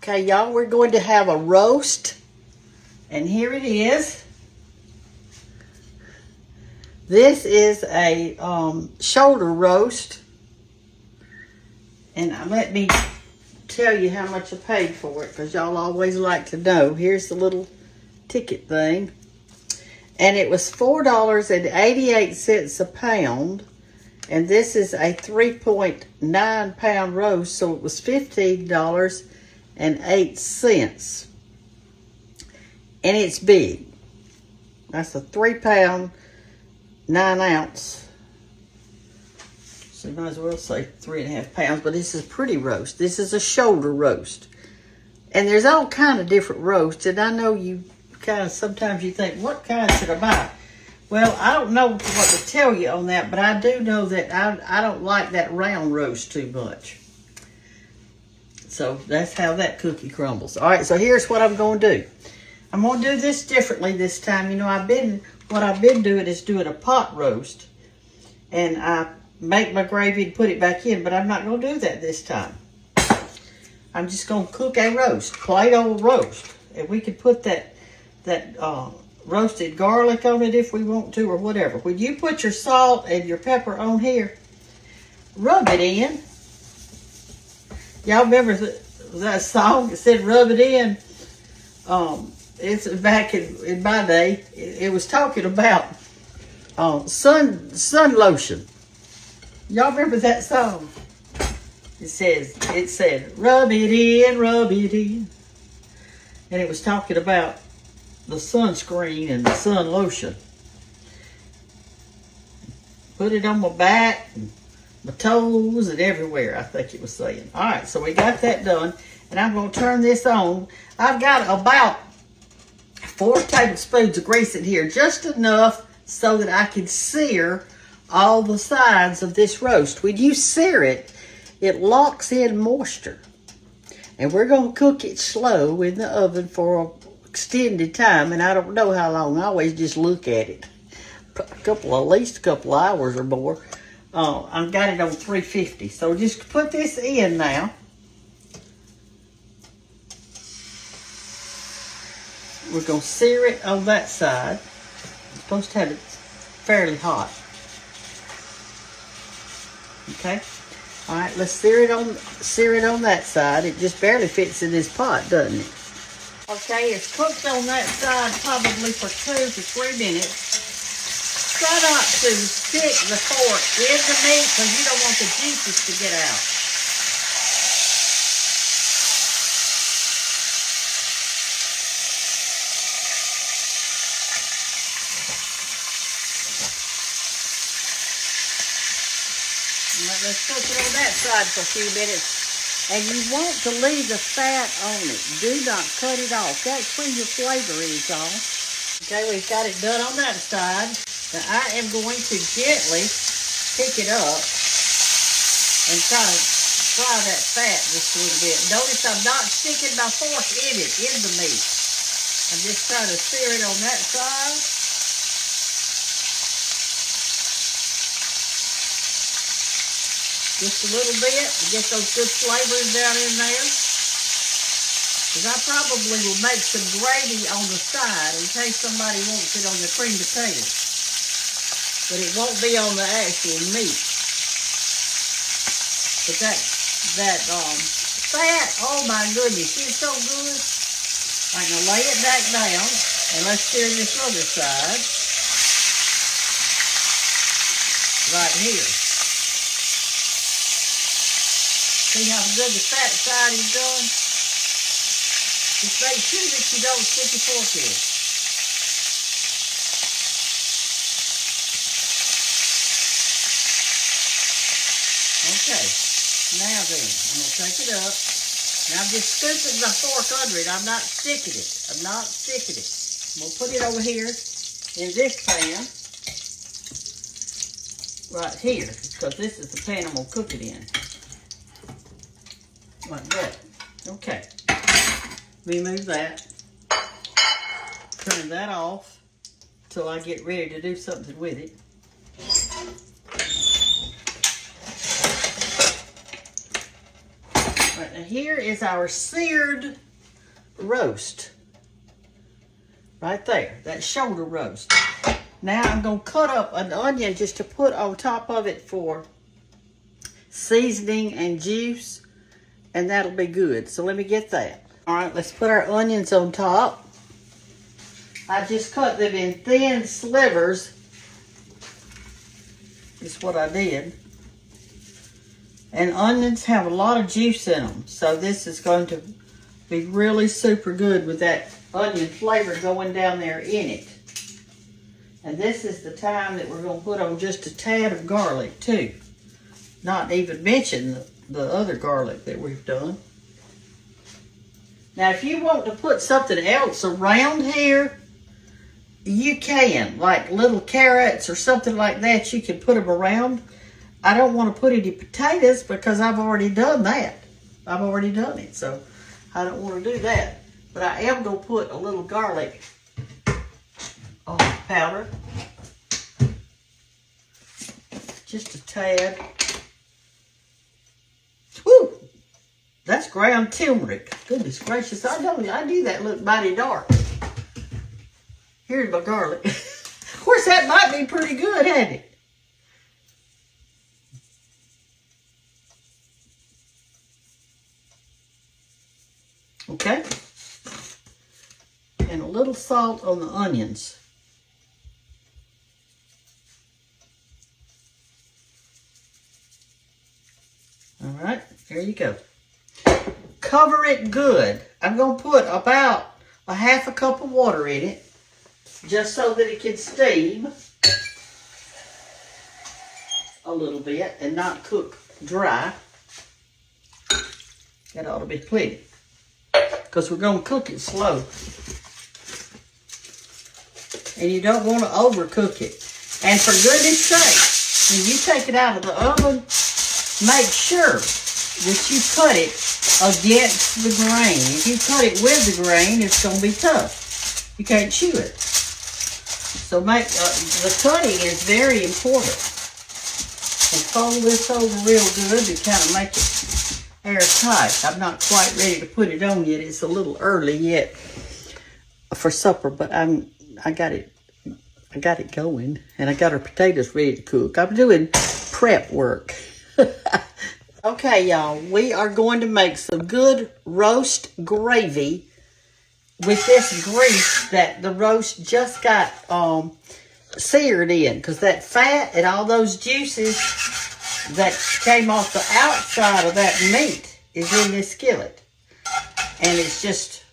Okay, y'all, we're going to have a roast. And here it is. This is a shoulder roast. And let me tell you how much I paid for it, because y'all always like to know. Here's the little ticket thing. And it was $4.88 a pound. And this is a 3.9 pound roast, so it was $15.08. And it's big. That's a 3 pound, 9 ounce. So you might as well say 3.5 pounds, but this is a pretty roast. This is a shoulder roast. And there's all kind of different roasts, and I know you kind of, sometimes you think, what kind should I buy? Well, I don't know what to tell you on that, but I do know that I don't like that round roast too much. So that's how that cookie crumbles. All right, so here's what I'm going to do. I'm going to do this differently this time. You know, what I've been doing is doing a pot roast, and I make my gravy and put it back in, but I'm not going to do that this time. I'm just going to cook a roast, plain old roast, and we could put that roasted garlic on it if we want to, or whatever. When you put your salt and your pepper on here, rub it in. Y'all remember that song that said rub it in? It's back in my day. It was talking about sun lotion. Y'all remember that song? It said rub it in, rub it in. And it was talking about the sunscreen and the sun lotion. Put it on my back, and my toes, and everywhere, I think it was saying. All right, so we got that done, and I'm going to turn this on. I've got about 4 tablespoons of grease in here, just enough so that I can sear all the sides of this roast. When you sear it, it locks in moisture. And we're going to cook it slow in the oven for extended time, and I don't know how long. I always just look at it. At least a couple hours or more. I've got it on 350. So just put this in now. We're going to sear it on that side. I'm supposed to have it fairly hot. Okay. All right, let's sear it on that side. It just barely fits in this pot, doesn't it? Okay, it's cooked on that side probably for 2 to 3 minutes. Try not to stick the fork in the meat because you don't want the juices to get out. All right, let's cook it on that side for a few minutes. And you want to leave the fat on it. Do not cut it off. That's where your flavor is on. Okay, we've got it done on that side. Now I am going to gently pick it up and try to fry that fat just a little bit. Notice I'm not sticking my fork in the meat. I'm just trying to sear it on that side. Just a little bit to get those good flavors down in there. Because I probably will make some gravy on the side in case somebody wants it on the cream potatoes. But it won't be on the actual meat. But that fat, oh my goodness, it's so good. I'm going to lay it back down and let's sear this other side. Right here. See how good the fat side is done? Just make sure that you don't stick your fork in. Okay, now then, I'm going to take it up. Now I'm just scooping my fork under it. I'm not sticking it. I'm going to put it over here in this pan. Right here, because this is the pan I'm going to cook it in. Like that. Okay. Remove that. Turn that off till I get ready to do something with it. Right, now here is our seared roast. Right there, that shoulder roast. Now I'm gonna cut up an onion just to put on top of it for seasoning and juice, and that'll be good. So let me get that. All right, let's put our onions on top. I just cut them in thin slivers. Is what I did. And onions have a lot of juice in them, so this is going to be really super good with that onion flavor going down there in it. And this is the time that we're going to put on just a tad of garlic too. Not even mention the other garlic that we've done. Now if you want to put something else around here, you can. Like little carrots or something like that, you can put them around. I don't want to put any potatoes because I've already done that. I've already done it, so I don't want to do that. But I am going to put a little garlic powder. Just a tad. Woo! That's ground turmeric. Goodness gracious, I do that look mighty dark. Here's my garlic. Of course, that might be pretty good, hadn't it? Okay. And a little salt on the onions. All right, there you go. Cover it good. I'm going to put about a half a cup of water in it, just so that it can steam a little bit and not cook dry. That ought to be plenty, because we're going to cook it slow. And you don't want to overcook it. And for goodness sake, when you take it out of the oven, make sure that you cut it against the grain. If you cut it with the grain, it's going to be tough. You can't chew it. So the cutting is very important. And fold this over real good to kind of make it airtight. I'm not quite ready to put it on yet. It's a little early yet for supper, but I got it going, and I got our potatoes ready to cook. I'm doing prep work. Okay, y'all, we are going to make some good roast gravy with this grease that the roast just got seared in, because that fat and all those juices that came off the outside of that meat is in this skillet. And it's just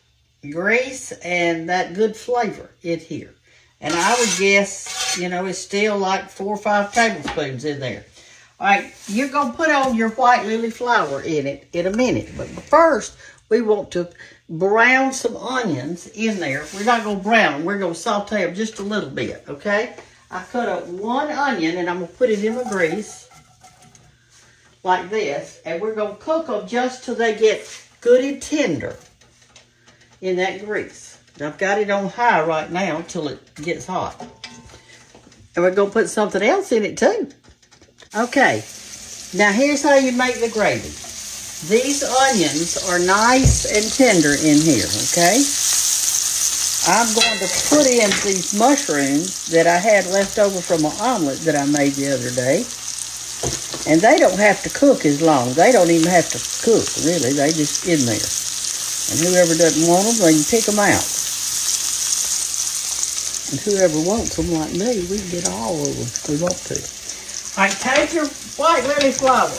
grease and that good flavor in here. And I would guess, it's still like 4 or 5 tablespoons in there. All right, you're going to put on your white lily flour in it in a minute. But first, we want to brown some onions in there. We're not going to brown them. We're going to saute them just a little bit, okay? I cut up 1 onion, and I'm going to put it in the grease like this. And we're going to cook them just till they get good and tender in that grease. I've got it on high right now till it gets hot. And we're going to put something else in it too. Okay, now here's how you make the gravy. These onions are nice and tender in here, okay? I'm going to put in these mushrooms that I had left over from an omelet that I made the other day. And they don't have to cook as long. They don't even have to cook, really. They just in there. And whoever doesn't want them, they can pick them out. And whoever wants them, like me, we can get all of them if we want to. All right, take your white lily flour.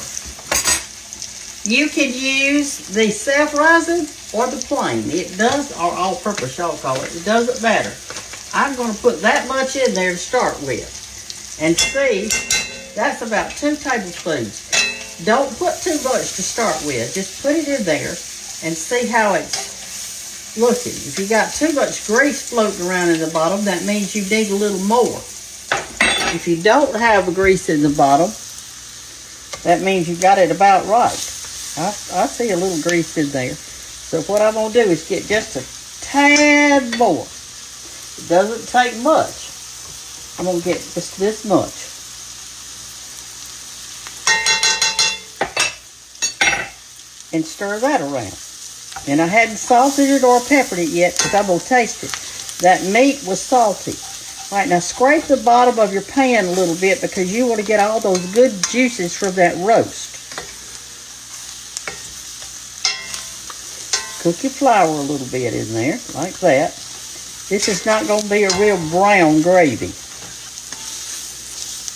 You can use the self-rising or the plain. It does, or all-purpose, y'all call it. It doesn't matter. I'm going to put that much in there to start with. And see, that's about 2 tablespoons. Don't put too much to start with. Just put it in there and see how it's looking. If you got too much grease floating around in the bottom, that means you need a little more. If you don't have a grease in the bottom, that means you got it about right. I see a little grease in there. So what I'm going to do is get just a tad more. It doesn't take much. I'm going to get just this much. and stir that around. And I hadn't salted it or peppered it yet because I'm going to taste it. That meat was salty. All right, now scrape the bottom of your pan a little bit because you want to get all those good juices from that roast. Cook your flour a little bit in there, like that. This is not going to be a real brown gravy.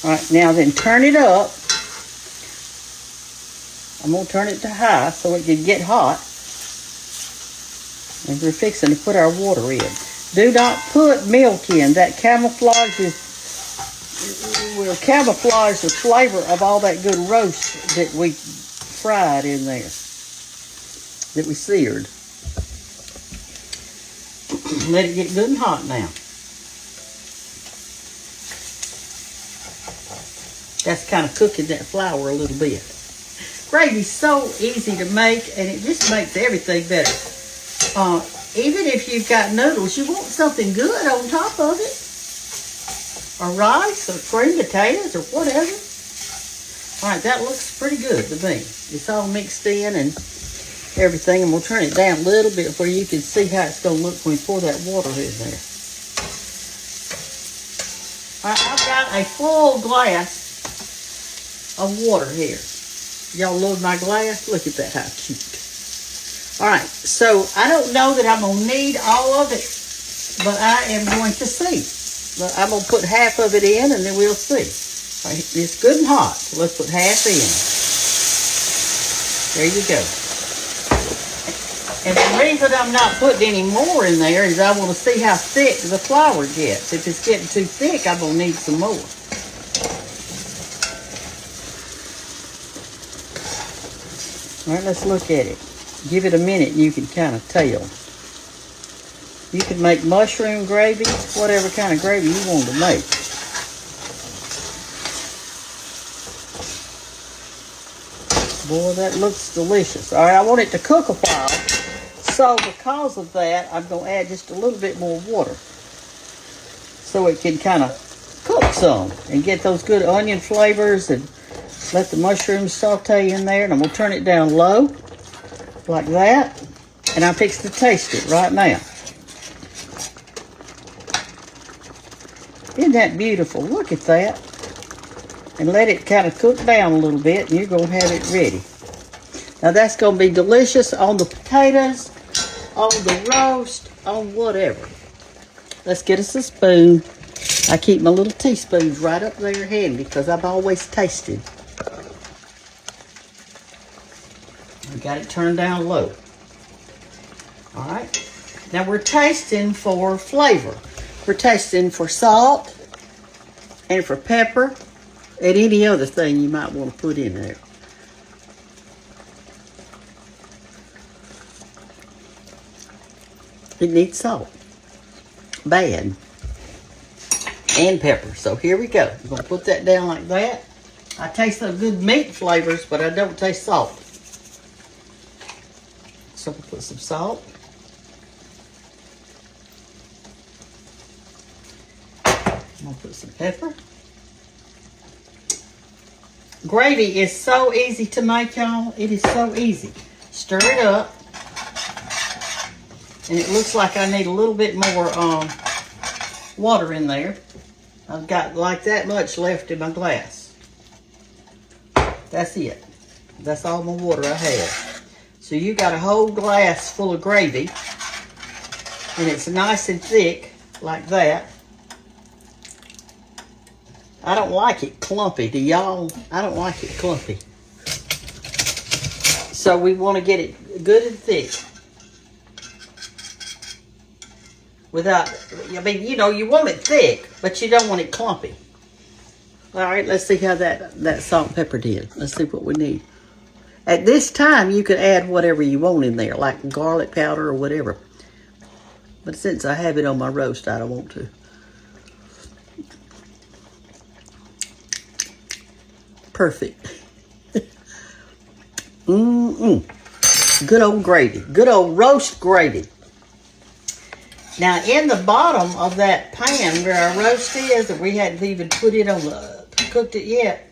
All right, now then turn it up. I'm going to turn it to high so it can get hot. And we're fixing to put our water in. Do not put milk in. That will camouflage the flavor of all that good roast that we fried in there, that we seared. Let it get good and hot now. That's kind of cooking that flour a little bit. Gravy's so easy to make, and it just makes everything better. Even if you've got noodles, you want something good on top of it. Or rice, or cream potatoes, or whatever. All right, that looks pretty good to me. It's all mixed in and everything, and we'll turn it down a little bit where you can see how it's going to look when we pour that water in there. All right, I've got a full glass of water here. Y'all love my glass? Look at that, how cute. All right, so I don't know that I'm going to need all of it, but I am going to see. I'm going to put half of it in, and then we'll see. All right, it's good and hot, so let's put half in. There you go. And the reason I'm not putting any more in there is I want to see how thick the flour gets. If it's getting too thick, I'm going to need some more. All right, let's look at it. Give it a minute and you can kind of tell. You can make mushroom gravy, whatever kind of gravy you want to make. Boy, that looks delicious. All right, I want it to cook a while. So because of that, I'm going to add just a little bit more water. So it can kind of cook some and get those good onion flavors and let the mushrooms saute in there. And I'm going to turn it down low. Like that, and I'm fixing to taste it right now. Isn't that beautiful? Look at that. And let it kind of cook down a little bit, and you're going to have it ready. Now that's going to be delicious on the potatoes, on the roast, on whatever. Let's get us a spoon. I keep my little teaspoons right up there handy because I'm always tasting. I got it turned down low. All right. Now we're tasting for flavor. We're tasting for salt and for pepper and any other thing you might want to put in there. It needs salt. Bad. And pepper. So here we go. I'm going to put that down like that. I taste those good meat flavors, but I don't taste salt. So we'll put some salt. I'm going to put some pepper. Gravy is so easy to make, y'all. It is so easy. Stir it up. And it looks like I need a little bit more water in there. I've got like that much left in my glass. That's it. That's all my water I have. So you got a whole glass full of gravy, and it's nice and thick like that. I don't like it clumpy. Do y'all? I don't like it clumpy. So we want to get it good and thick. Without, I mean, you know, you want it thick, but you don't want it clumpy. All right, let's see how that salt and pepper did. Let's see what we need. At this time, you could add whatever you want in there, like garlic powder or whatever. But since I have it on my roast, I don't want to. Perfect. Good old gravy. Good old roast gravy. Now, in the bottom of that pan where our roast is, that we hadn't even put it on cooked it yet,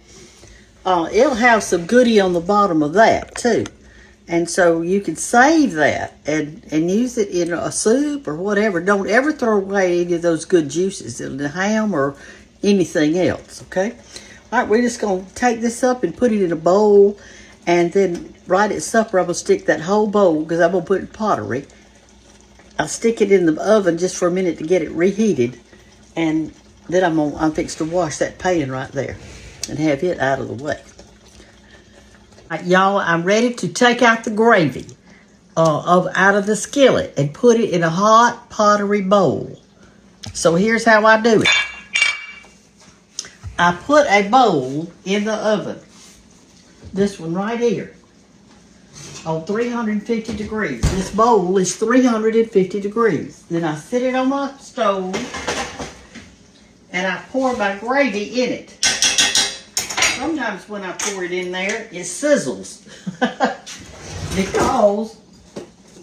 it'll have some goodie on the bottom of that, too. And so you can save that and use it in a soup or whatever. Don't ever throw away any of those good juices in the ham or anything else, okay? All right, we're just going to take this up and put it in a bowl. And then right at supper, I'm going to stick that whole bowl, because I'm going to put it in pottery. I'll stick it in the oven just for a minute to get it reheated. And then I'm fixed to wash that pan right there and have it out of the way. All right, y'all, I'm ready to take out the gravy out of the skillet and put it in a hot pottery bowl. So here's how I do it. I put a bowl in the oven, this one right here, on 350 degrees. This bowl is 350 degrees. Then I set it on my stove and I pour my gravy in it. Sometimes when I pour it in there, it sizzles because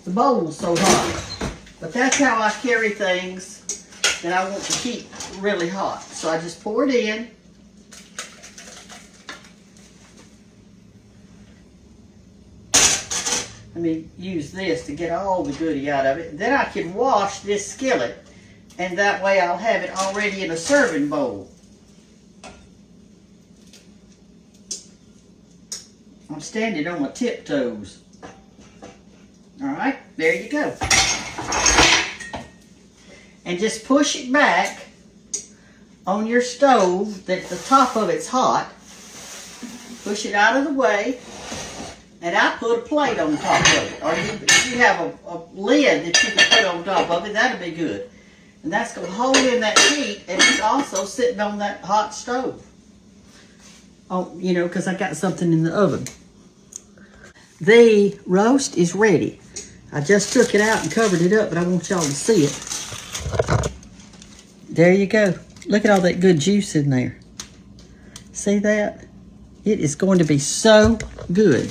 the bowl's so hot. But that's how I carry things that I want to keep really hot. So I just pour it in. Let me use this to get all the goodie out of it. Then I can wash this skillet, and that way I'll have it already in a serving bowl. I'm standing on my tiptoes. All right, there you go. And just push it back on your stove that the top of it's hot. Push it out of the way. And I put a plate on top of it. Or if you have a lid that you can put on top of it, that'll be good. And that's going to hold in that heat, and it's also sitting on that hot stove. Oh, you know, because I got something in the oven. The roast is ready. I just took it out and covered it up, but I want y'all to see it. There you go. Look at all that good juice in there. See that? It is going to be so good.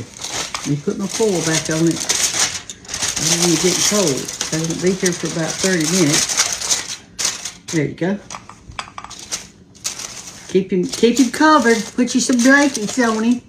Let me put my foil back on it. I don't want it getting cold. I won't be here for about 30 minutes. There you go. Keep him covered. Put you some blankets on him.